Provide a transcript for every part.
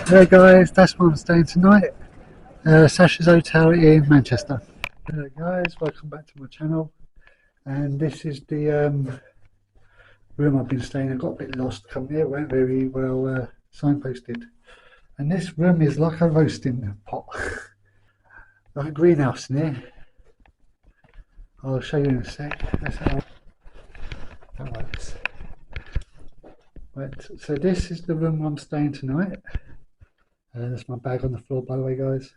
Hey guys, that's where I'm staying tonight. SACHAS Hotel in Manchester. Hello guys, welcome back to my channel. And this is the room I've been staying in. I got a bit lost coming here, weren't very well signposted. And this room is like a roasting pot, like a greenhouse in here. I'll show you in a sec. That's how that works. Right, so this is the room I'm staying tonight. That's my bag on the floor, by the way, guys.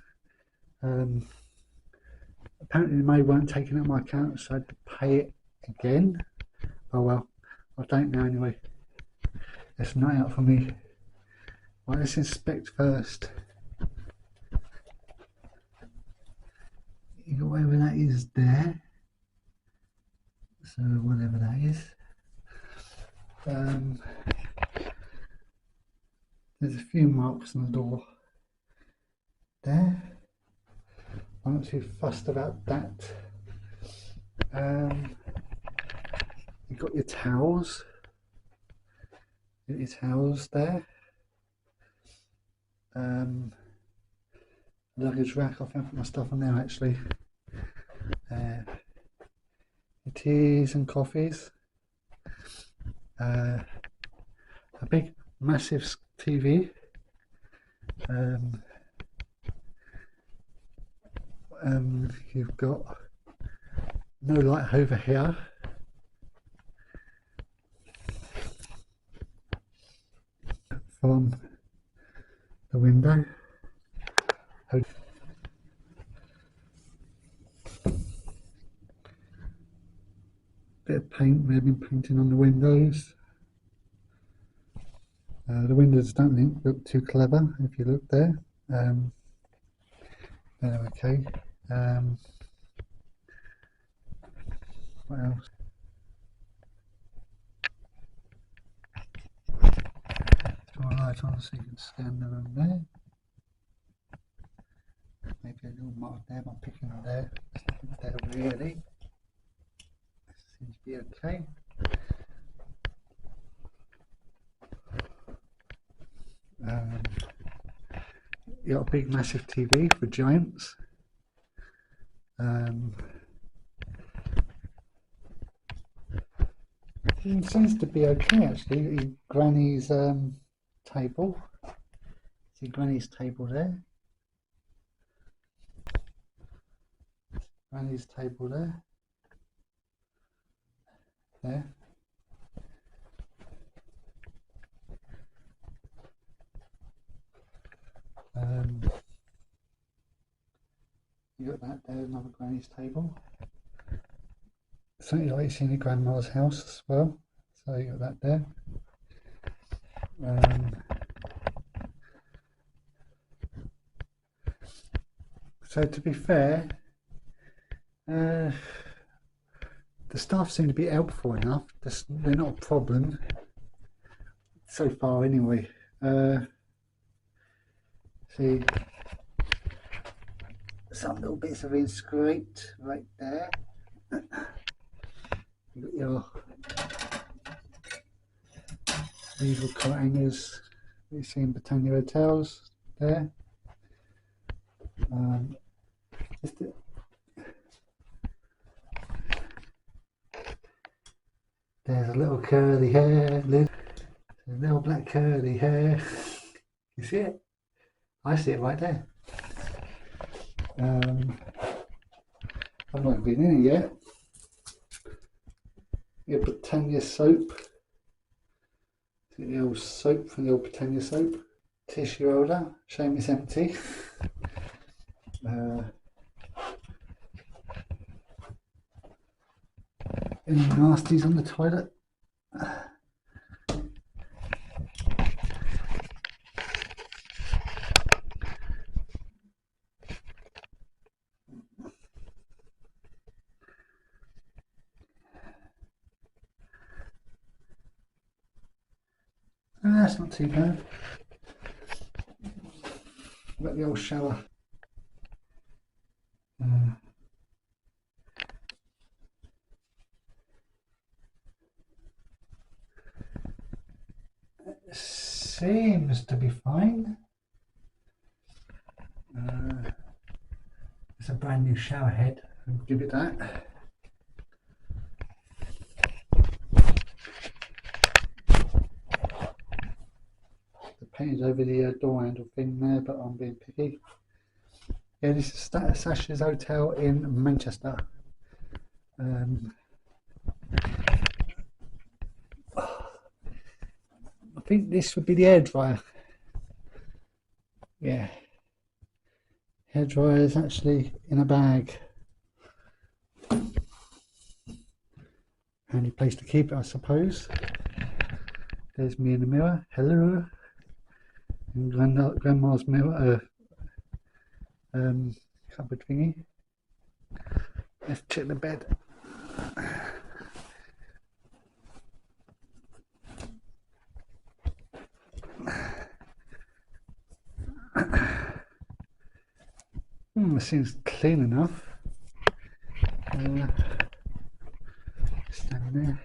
Apparently the maid weren't taking out my account, so I had to pay it again. Oh well, I don't know anyway. It's not out for me. Right, let's inspect first. You got whatever that is there. So whatever that is. There's a few marks on the door there. I'm not too fussed about that. You've got your towels. Your towels there. Luggage rack. I found my stuff on there actually. Your teas and coffees. A big, massive TV. You've got no light over here. From the window. Bit of paint, may have been painting on the windows. The windows don't look too clever if you look there. Okay. What else? Draw a light on so you can scan the room there. Maybe a little mark there by picking there. There really. Seems to be okay. You got a big massive TV for giants. It seems to be okay actually. Granny's table. See Granny's table there. Granny's table there. There. You got that there, another Granny's table. Something like you see in your grandma's house as well. So you got that there. So to be fair, the staff seem to be helpful enough. They're not a problem so far anyway. See some little bits have been scraped right there. You've got your usual coat hangers you see in Britannia hotels there. There's a little curly hair, a little black curly hair. You see it? I see it right there. I've not been in it yet. Your Britannia soap. The old soap from the old Britannia soap. Tissue holder. Shame it's empty. Any nasties on the toilet? That's not too bad. Got the old shower. Seems to be fine. brand new shower head. I'll give it that. The paint is over the door handle thing there, but I'm being picky. Yeah, this is SACHAS Hotel in Manchester. I think this would be the hairdryer. Yeah, hairdryer is actually in a bag. Handy place to keep it, I suppose. There's me in the mirror. Hello. And grandma's mirror. Cupboard thingy. Let's check the bed. It seems clean enough. Stand there.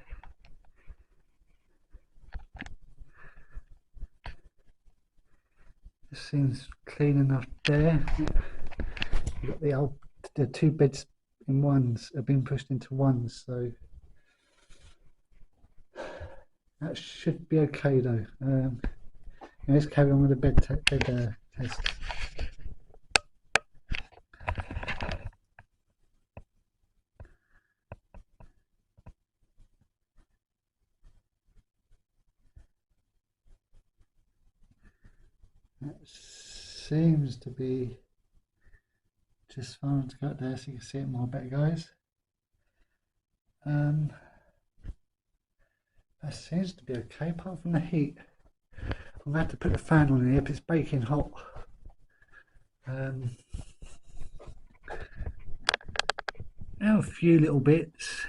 It seems clean enough there. You've got the two beds in ones have been pushed into ones, so that should be okay though. Let's carry on with the bed test. That seems to be just fine to go there, so you can see it more better, guys. That seems to be okay, apart from the heat. I'm going to have to put the fan on here if it's baking hot. Now a few little bits.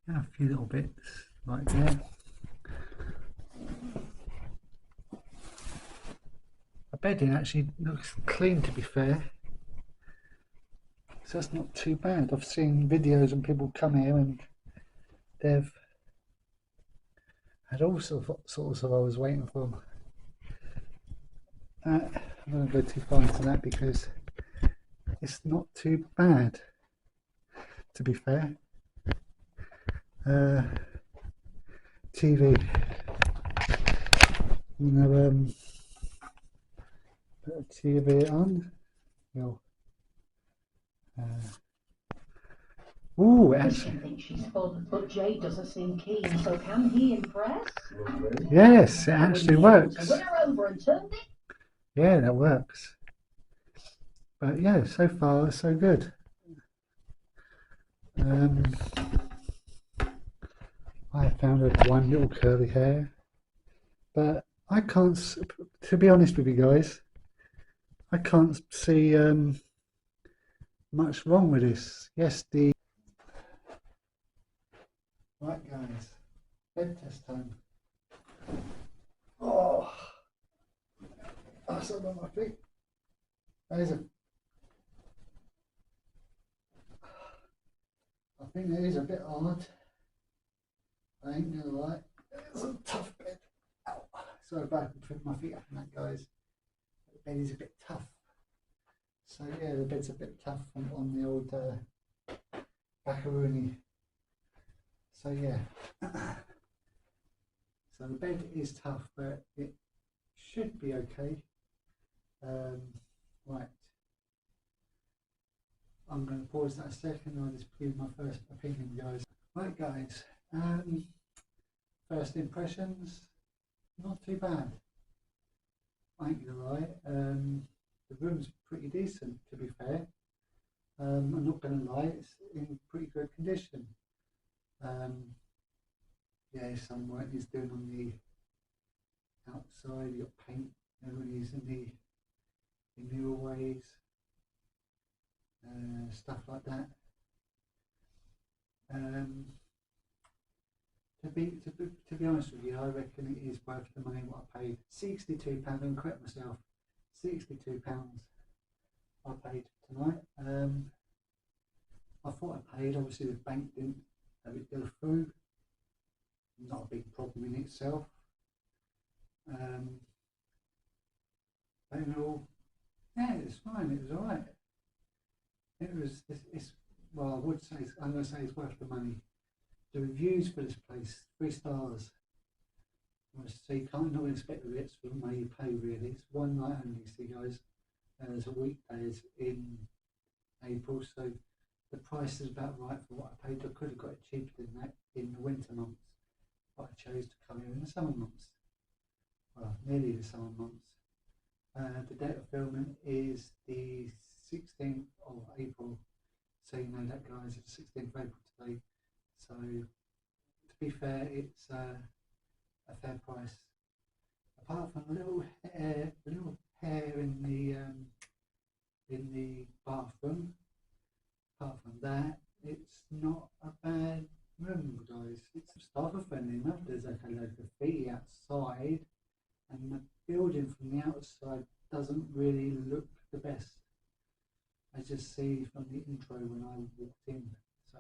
A few little bits right there. The bedding actually looks clean, to be fair, so that's not too bad. I've seen videos and people come here and they've had all sorts of I was waiting for them. I'm not going to go too far into that because it's not too bad, to be fair. TV. I'm going to put a TV on. Oh, actually. She thinks she's fun, but Jade doesn't seem keen, so can he impress? Yes, it actually works. Win her over and turn it. Yeah, that works. But yeah, so far so good. I found one little curly hair, but I can't, to be honest with you guys, I can't see much wrong with this. Yes, right guys, bed test time. Oh, that's up on my feet. There's a, I think it is a bit hard. I ain't gonna lie, it's a tough bed. Ow. Sorry if I can put my feet up on that, guys. The bed is a bit tough. So yeah, the bed's a bit tough on the old Piccadilly. So yeah, so the bed is tough, but it should be okay. Right, I'm going to pause that a second. I'll just give my first opinion, guys. Right, guys. First impressions, not too bad. I ain't gonna lie. The room's pretty decent, to be fair. I'm not gonna lie, it's in pretty good condition. Yeah, some work is doing on the outside. You got paint, everybody's in the newer ways, stuff like that. To be honest with you, I reckon it is worth the money what I paid. £62, I'm correct myself. £62. I paid tonight. I thought I paid, obviously the bank didn't have it go through. Not a big problem in itself. Overall, yeah, it was fine, it was alright. It's well, I would say, I'm going to say it's worth the money. The reviews for this place, 3 stars. So you can't not expect the Ritz for the money you pay really. It's one night only, see guys. There's a weekdays in April, so the price is about right for what I paid. I could have got it cheaper than that in the winter months, but I chose to come here in the summer months. Well, nearly the summer months. The date of filming is the 16th of April, so you know that guys, it's the 16th of April today. So to be fair, it's a fair price. Apart from a little hair in the bathroom. Apart from that, it's not a bad room, guys. It's staff are friendly enough. There's like a load of graffiti outside, and the building from the outside doesn't really look the best. I just see from the intro when I walked in, so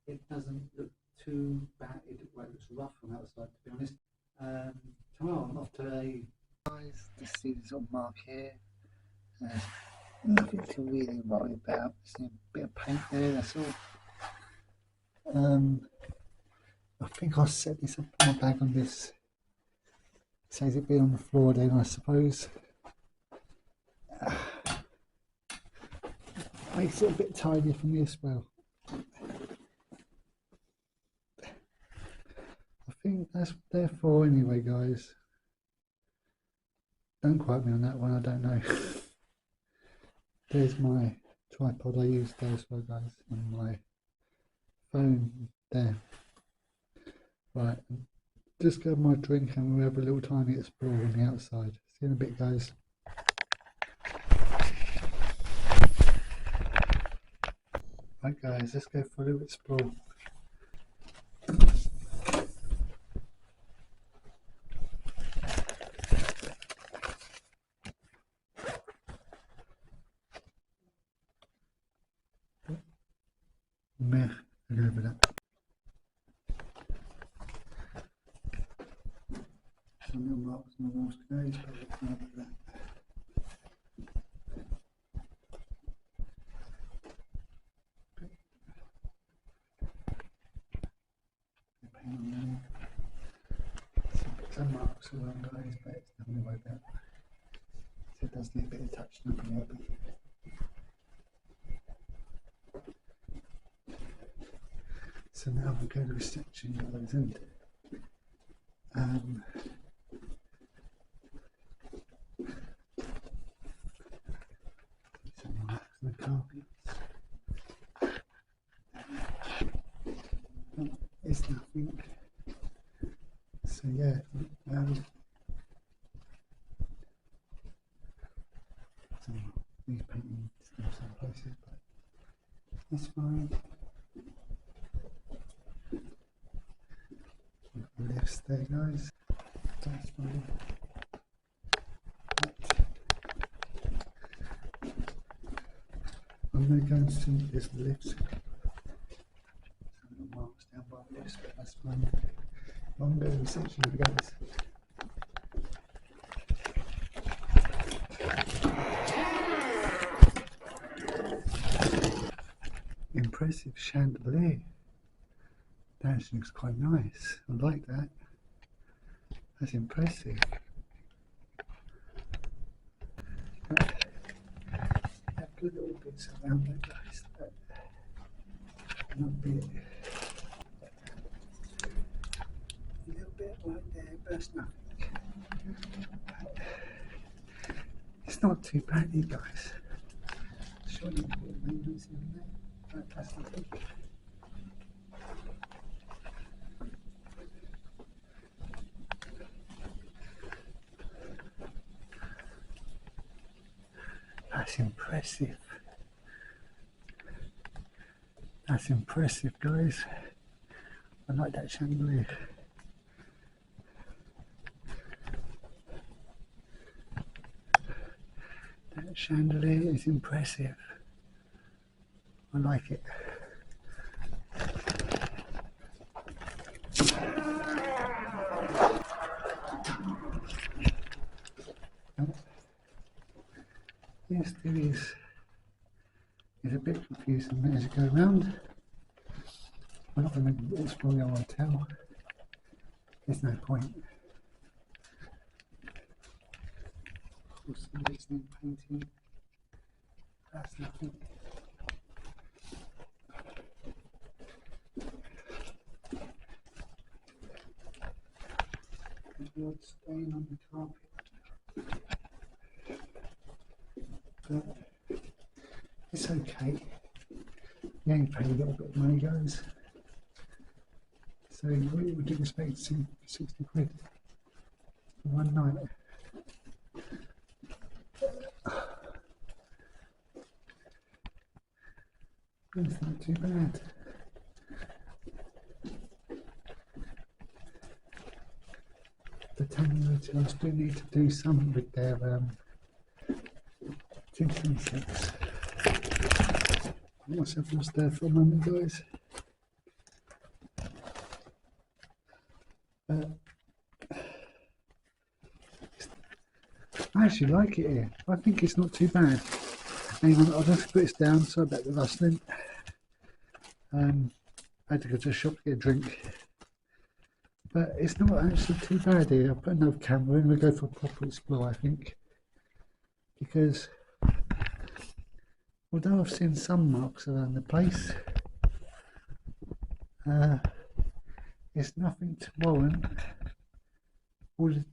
it doesn't look too bad. It looks rough from outside, to be honest. Tomorrow I'm off to a guys. Just see this little mark here. Nothing to really worry about. Just a bit of paint there. That's all. I think I'll set this up in my bag on this. It says it be on the floor then, I suppose. Makes it a bit tidy for me as well. I think that's what they're for anyway, guys. Don't quote me on that one, I don't know. There's my tripod I use there as well, guys, and my phone there. Right, just grab my drink and we'll have a little tiny explore on the outside. See you in a bit, guys. Right guys, let's go for a little explore. Meh, and over that. Some little marks on the walls today, but let's go over that. Some marks around guys, but it's nothing like that. So it does need a bit of touch, nothing else. So now we'll go to the section guys, and some marks on the carpets. It's nothing. So yeah, these paintings in some places, but that's fine. Lifts there, guys. That's fine. I'm going to go and see if there's lifts. Some little marks down by the lifts, but that's fine. I'm going to research you guys. Impressive chandelier. That actually looks quite nice. I like that. That's impressive. Have good little bits around there, guys. Not big. A little bit right there, but that's nothing. It's not too bad, you guys. Surely a bit of maintenance in there. Right, that's nothing. That's impressive. That's impressive, guys. I like that chandelier. That chandelier is impressive. I like it. Yes, there is. It's a bit confusing as you go around. We're not going to explore the hotel. There's no point. Some listening painting. That's nothing. There's a stain on the carpet. But it's okay. You only pay a little bit of money, guys. So we would expect 60 quid for one night. That's not too bad. Britannia hotels do need to do something with their tinting sets. I myself lost there for a moment, guys. I actually like it here. I think it's not too bad. Hang on, I'll just put this down. Sorry about the rustling. I had to go to a shop to get a drink. But it's not actually too bad here. I'll put another camera in. We'll go for a proper explore, I think. Because although I've seen some marks around the place, it's nothing to warrant all the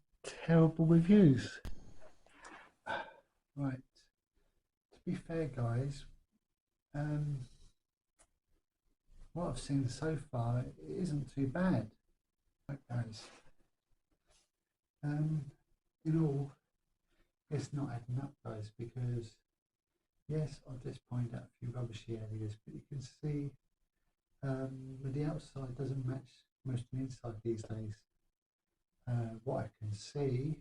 terrible reviews. Right. To be fair, guys, what I've seen so far, it isn't too bad. Right, guys. In all, it's not adding up, guys, because yes, I've just pointed out a few rubbishy areas, but you can see the outside doesn't match most of the inside these days. What I can see,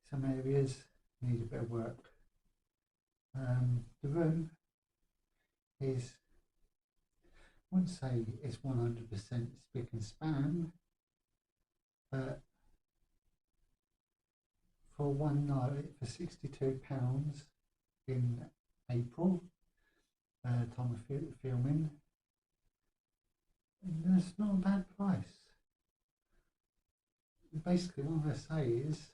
some areas need a bit of work. The room is, I wouldn't say it's 100% spick and span, but for one night for £62 in April, time of filming, that's not a bad price. Basically what I'm going to say is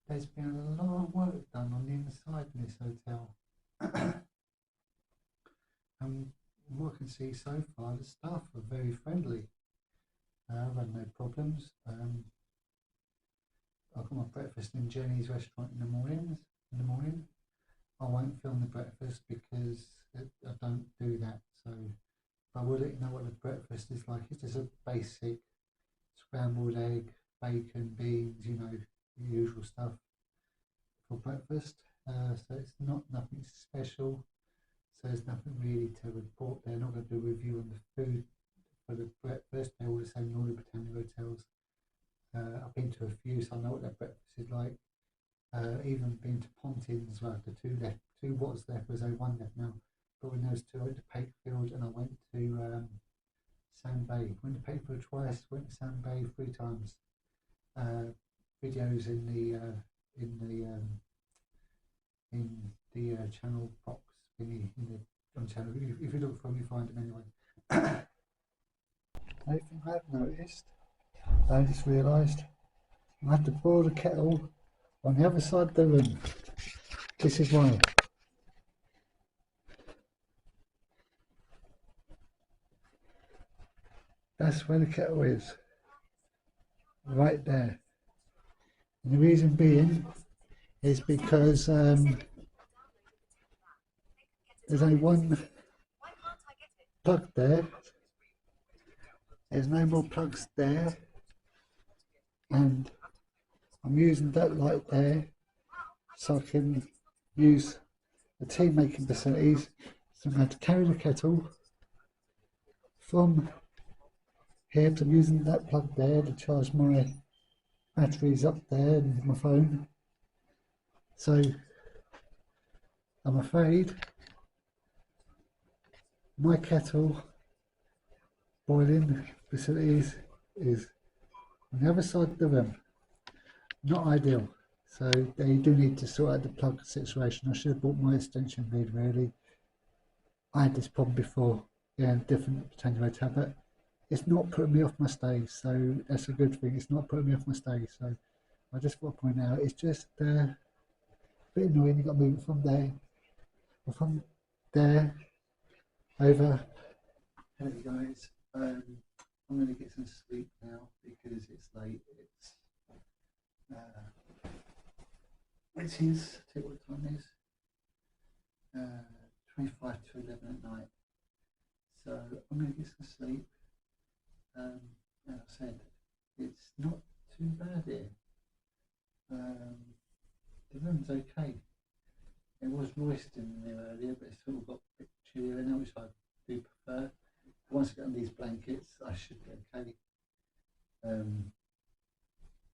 there's been a lot of work done on the inside in this hotel. And what I can see so far, the staff are very friendly. I've had no problems. I got my breakfast in Jenny's restaurant in the morning. I won't film the breakfast because I don't do that. So I will let you know what the breakfast is like. It's just a basic scrambled egg, bacon, beans, you know, the usual stuff for breakfast. So it's nothing special. So there's nothing really to report. They're not going to do a review on the food for the breakfast. They're all the same in all the Britannia hotels. I've been to a few, so I know what their breakfast is like. Even been to Pontins as well. The two was left, was only one left now. But when those two, I went to Pakefield and I went to St Bay. Went to Pakefield twice, went to St Bay 3 times. Videos in the channel box on channel. If you look for them, you find them anyway. Another thing I've noticed, I just realised I have to boil the kettle on the other side of the room. This is why. That's where the kettle is. Right there. And the reason being is because there's only one plug there. There's no more plugs there. And I'm using that light there so I can use the tea making facilities. So I'm going to carry the kettle from here, because I'm using that plug there to charge my batteries up there and my phone. So I'm afraid my kettle boiling facilities is on the other side of the room. Not ideal. So they do need to sort out the plug situation. I should have bought my extension lead really. I had this problem before in different BRITANNIA hotel, but it's not putting me off my stay, so that's a good thing. It's not putting me off my stay, so I just want to point out it's just a bit annoying. You've got to move it from there, or from there over. Hello guys, I'm going to get some sleep now because it's late. It is, tell you what time it is, 25 to 11 at night. So I'm going to get some sleep. As I said, it's not too bad here. The room's okay. It was roisting in there earlier, but it's sort of got a bit chillier now, which I do prefer. Once I get on these blankets, I should be okay.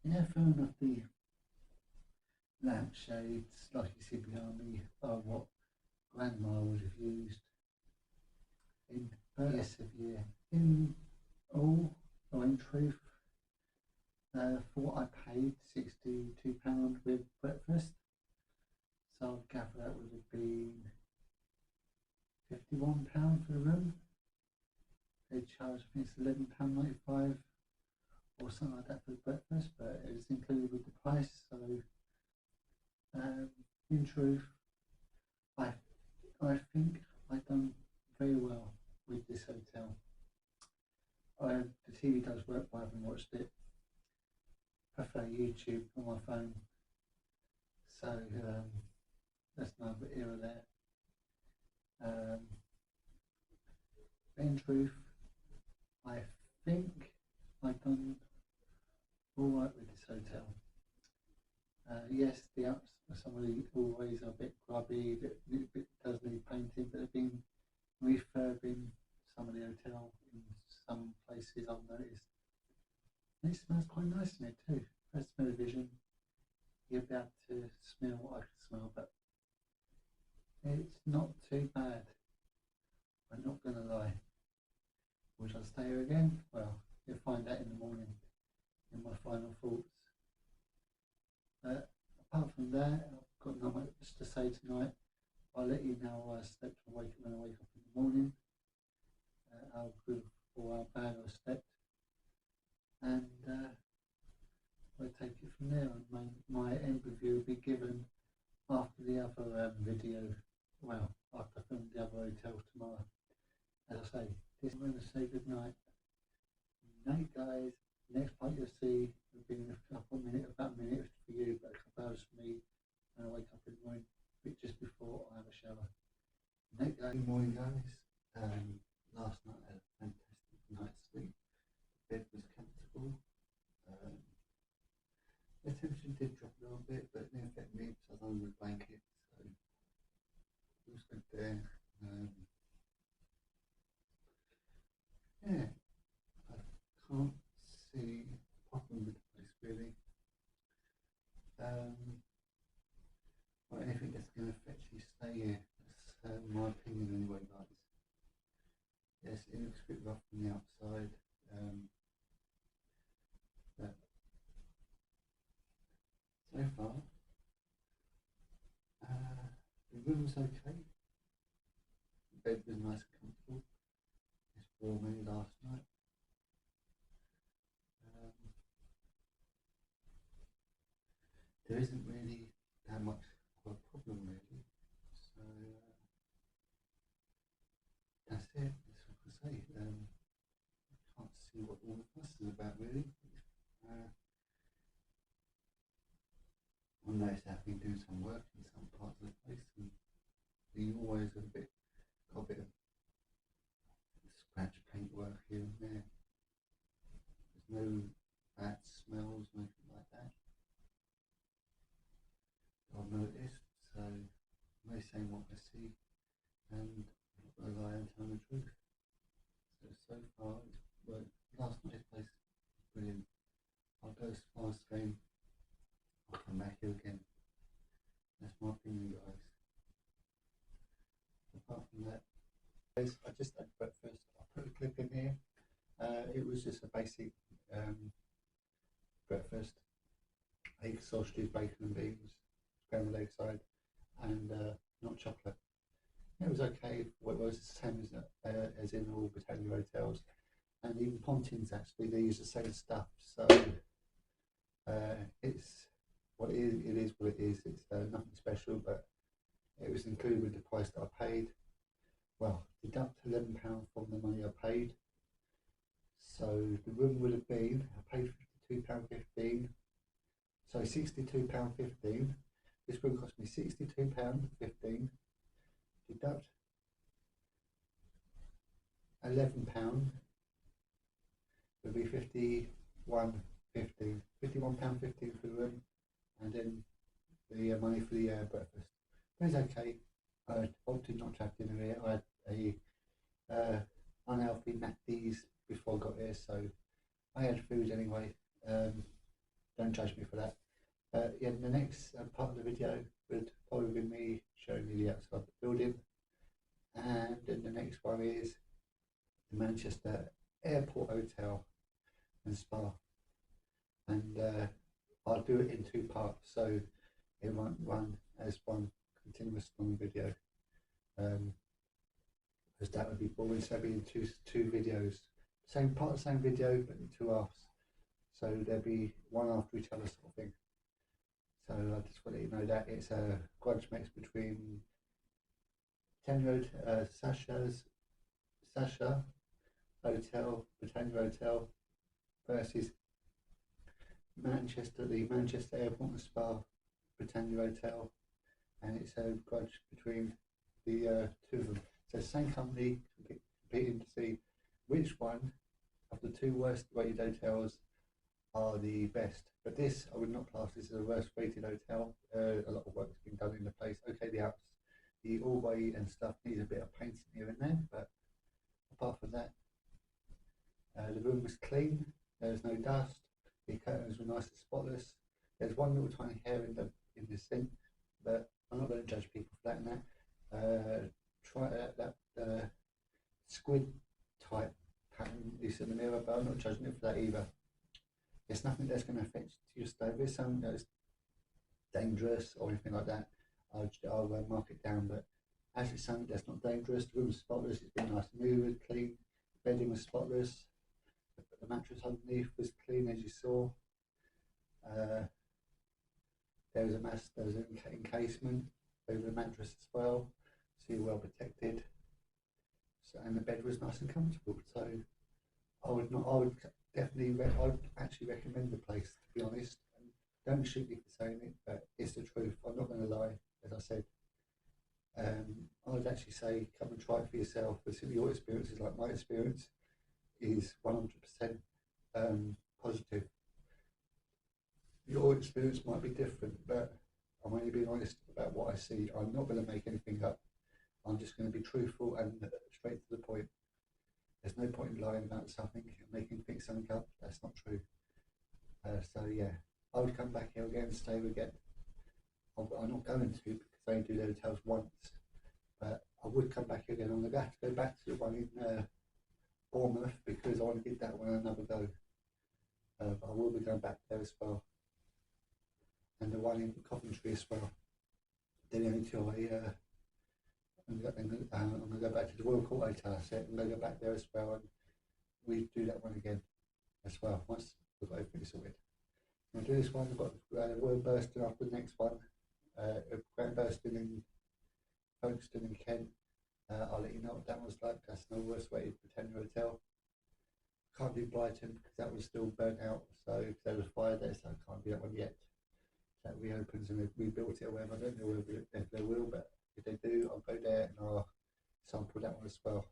Yeah, fair enough. The lampshades, like you see behind me, are what Grandma would have used in yes of year. In all, or in truth, for what I paid, £62 with breakfast. So I'd gather that would have been £51 for the room. They charged me £11.95 or something like that for the breakfast, but it was included with the price. So in truth, I think I've done very well with this hotel. The TV does work, but I haven't watched it. I prefer YouTube on my phone. So that's neither here or there. In truth, I think I've done all right with this hotel. Yes, the ups are somebody always a bit grubby, it does need painting, but they've been refurbing some of the hotel in some places I've noticed. And it smells quite nice in it too. Press television, you'll be able to smell what I can smell, but it's not too bad. I'm not going to lie. Would I stay here again? Well, you'll find out in the morning in my final thoughts. Apart from that, I've got not much to say tonight. I'll let you know how I slept when I wake up in the morning, how good or how bad I slept, and I'll take it from there. My end review will be given after the other video, well, after I film the other hotel tomorrow. As I say, I'm going to say good night. Night guys. Next part you'll see will be in about a minute for you, but a couple hours for me, and I wake up in the morning just before I have a shower. Night guys. Good morning guys. Last night I had a fantastic night's sleep. The bed was comfortable. The temperature did drop a little bit, but it didn't affect me because I was under the blanket, so it was good there. Yeah, I can't see a problem with the place really. Or anything that's going to affect you stay here. That's my opinion anyway, guys. Yes, it looks a bit rough from the outside. But so far, the room's okay. The bed was nice and comfortable. It's warm in last night. There isn't really that much of a problem really. So that's it. That's what I say. Can't see what all the fuss is about really. I noticed I've been doing some work in some parts of the place, and you always got a bit of scratch paint work here and there. There's no bad smells or anything like that I've noticed, so I'm only saying what I see, and I'm not going to lie and tell the truth. So far it's worked. Last night's place was brilliant. I'll go as far as saying I'll come back here again. I just had breakfast. I put a clip in here. It was just a basic breakfast: eggs, sausages, bacon and beans, scrambled egg side, and not chocolate. It was okay. Well, it was the same as in all Britannia hotels, and even Pontins actually they use the same stuff. So it's what it is. It is what it is. It's nothing special, but it was included with the price that I paid. Well, deduct £11 from the money I paid. So the room would have been, I paid £52.15, so £62.15. This room cost me £62.15. Deduct £11 would be £51.15. £51.15 for the room, and then the money for the breakfast. But it's okay. I opted not to have dinner here. I had a unhealthy McD's before I got here, so I had food anyway. Don't judge me for that. Yeah, the next part of the video would probably be me showing you the outside of the building, and then the next one is the Manchester Airport Hotel and Spa, and I'll do it in two parts, so it won't run as one continuous long video, because that would be boring. So it'll be in two videos, same part, same video, but in two halves. So there'll be one after each other sort of thing. So I just want to let you know that it's a grudge match between SACHAS Hotel, Britannia Hotel, versus the Manchester Airport and Spa, Britannia Hotel, and it's a grudge between the two of them. So same company competing to see which one of the two worst rated hotels are the best. But this, I would not class this as a worst rated hotel. A lot of work's been done in the place. Okay, the hallway and stuff needs a bit of painting here and there, but apart from that, the room was clean. There was no dust. The curtains were nice and spotless. There's one little tiny hair in the sink, but I'm not going to judge people for that and that. Try that squid type pattern is in the mirror, but I'm not judging it for that either. It's nothing that's going to affect your stay. If it's something that's dangerous or anything like that, I'll mark it down. But as it's something that's not dangerous, the room was spotless. It's been nice and new, clean. The bedding was spotless. The mattress underneath was clean, as you saw. There was an encasement over the mattress as well, so you're well protected. So, and the bed was nice and comfortable. So I'd actually recommend the place, to be honest. And don't shoot me for saying it, but it's the truth. I'm not going to lie, as I said. I would actually say come and try it for yourself. Because your experience is like my experience, is 100% positive. Your experience might be different, but I'm only being honest about what I see. I'm not going to make anything up. I'm just going to be truthful and straight to the point. There's no point in lying about something and making things something up. That's not true. So yeah, I would come back here again, stay again. I'm not going to, because I only do the hotels once, but I would come back here again. I'm going to have to go back to the one in Bournemouth, because I want to give that one another go. I will be going back there as well, and the one in Coventry as well. Then until I'm going to go back to the Royal Court Hotel. I said I'm going to go back there as well, and we do that one again as well once we've got everything sorted. I'm going to do this one. I've got Royal Burston after the next one. Grand Burston in Folkestone in Kent. I'll let you know what that was like. That's no worst rated Britannia Hotel. Can't do Brighton because that was still burnt out, so there was fire there, so I can't do that one yet. That reopens and they've rebuilt it or whatever. I don't know if they will, but if they do, I'll go there and I'll sample that one as well.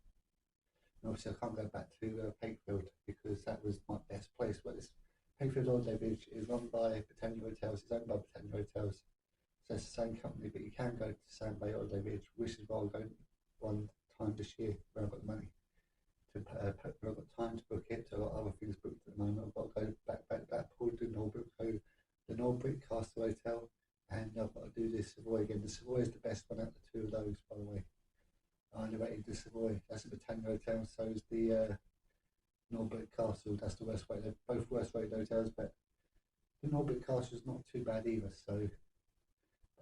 And obviously I can't go back to Pakefield, because that was my best place. But this Pakefield Holiday Village is run by Britannia Hotels. It's owned by Britannia Hotels, so it's the same company. But you can go to St Bay Holiday Village, which is why I'll go one time this year when I've got the money. I've got time to book it. I've got other things booked at the moment. I've got to go back to the Norbrick Castle Hotel, and I've got to do this Savoy again. The Savoy is the best one out of the two of those, by the way. I live in the Savoy. That's the Britannia Hotel. So is the Norbert Castle. That's the worst rated. Both worst rated hotels, but the Norbert Castle is not too bad either. So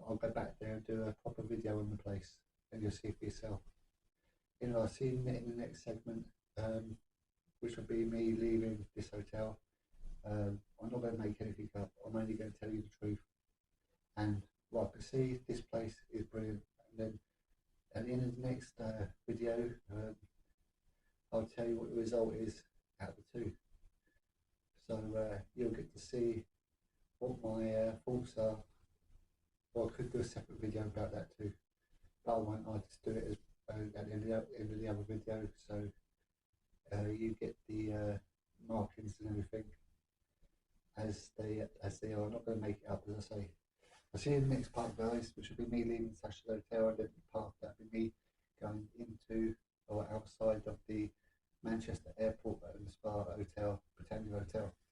I'll go back there and do a proper video on the place, and you'll see for yourself. You know, I'll see you in the next segment, which will be me leaving this hotel. I'm not going to make anything up. I'm only going to tell you the truth. And right, but see, this place is brilliant. And then at the end of the next video, I'll tell you what the result is out of the two. So you'll get to see what my thoughts are. Well, I could do a separate video about that too, but I won't. I'll just do it as at the end of the other video, so you get the markings and everything as they are. I'm not going to make it up, as I say. I'll see you in the next part, guys, which will be me leaving SACHAS Hotel, and then the part that will be me going into or outside of the Manchester Airport and Spa Hotel, Britannia Hotel.